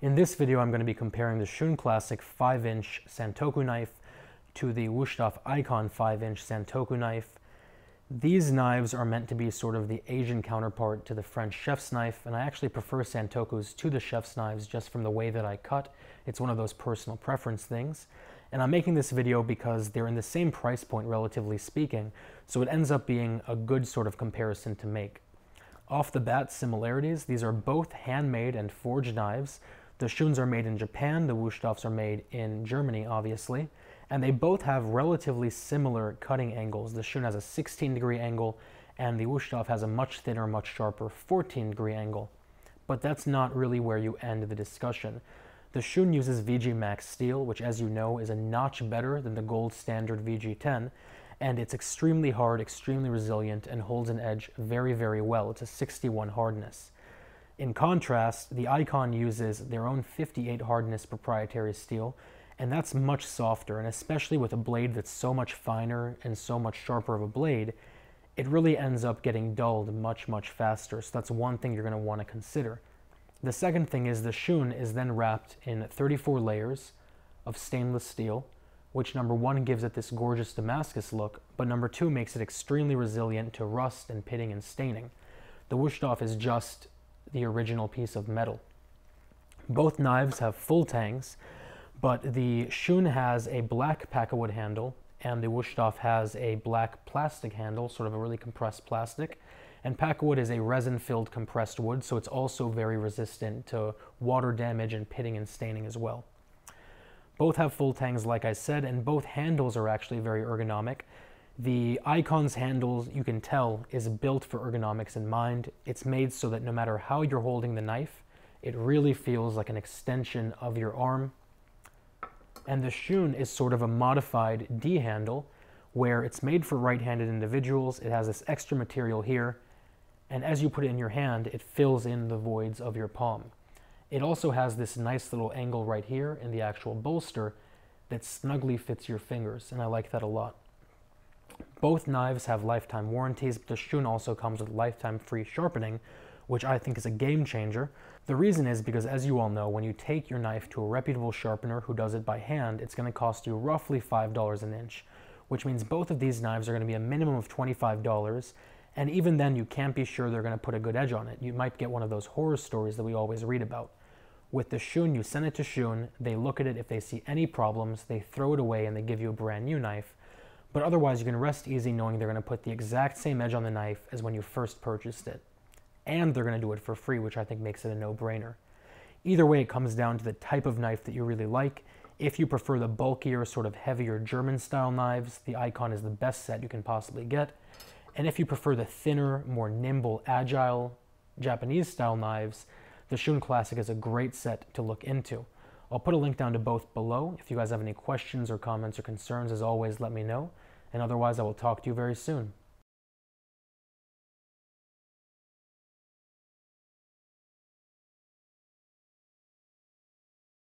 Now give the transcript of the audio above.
In this video, I'm going to be comparing the Shun Classic 5-inch Santoku knife to the Wusthof Ikon 5-inch Santoku knife. These knives are meant to be sort of the Asian counterpart to the French chef's knife, and I actually prefer Santokus to the chef's knives just from the way that I cut. It's one of those personal preference things. And I'm making this video because they're in the same price point, relatively speaking, so it ends up being a good sort of comparison to make. Off the bat, similarities. These are both handmade and forged knives. The Shuns are made in Japan, the Wustofs are made in Germany, obviously, and they both have relatively similar cutting angles. The Shun has a 16-degree angle, and the Wusthof has a much thinner, much sharper 14-degree angle. But that's not really where you end the discussion. The Shun uses VG Max steel, which, as you know, is a notch better than the gold standard VG10, and it's extremely hard, extremely resilient, and holds an edge very, very well. It's a 61 hardness. In contrast, the Ikon uses their own 58 hardness proprietary steel, and that's much softer, and especially with a blade that's so much finer and so much sharper of a blade, it really ends up getting dulled much, much faster. So that's one thing you're going to want to consider. The second thing is the Shun is then wrapped in 34 layers of stainless steel, which number one gives it this gorgeous Damascus look, but number two makes it extremely resilient to rust and pitting and staining. The Wusthof is just the original piece of metal. Both knives have full tangs, but the Shun has a black pakkawood handle and the Wusthof has a black plastic handle, sort of a really compressed plastic. And pakkawood is a resin-filled compressed wood, so it's also very resistant to water damage and pitting and staining as well. Both have full tangs, like I said, and both handles are actually very ergonomic. The Ikon's handle, you can tell, is built for ergonomics in mind. It's made so that no matter how you're holding the knife, it really feels like an extension of your arm. And the Shun is sort of a modified D handle, where it's made for right-handed individuals. It has this extra material here, and as you put it in your hand, it fills in the voids of your palm. It also has this nice little angle right here in the actual bolster that snugly fits your fingers, and I like that a lot. Both knives have lifetime warranties, but the Shun also comes with lifetime free sharpening, which I think is a game changer. The reason is because, as you all know, when you take your knife to a reputable sharpener who does it by hand, it's going to cost you roughly $5 an inch, which means both of these knives are going to be a minimum of $25, and even then you can't be sure they're going to put a good edge on it. You might get one of those horror stories that we always read about. With the Shun, you send it to Shun, they look at it, if they see any problems, they throw it away and they give you a brand new knife. But otherwise, you can rest easy knowing they're going to put the exact same edge on the knife as when you first purchased it. And they're going to do it for free, which I think makes it a no-brainer. Either way, it comes down to the type of knife that you really like. If you prefer the bulkier, sort of heavier German-style knives, the Ikon is the best set you can possibly get. And if you prefer the thinner, more nimble, agile Japanese-style knives, the Shun Classic is a great set to look into. I'll put a link down to both below. If you guys have any questions or comments or concerns, as always, let me know. And otherwise, I will talk to you very soon.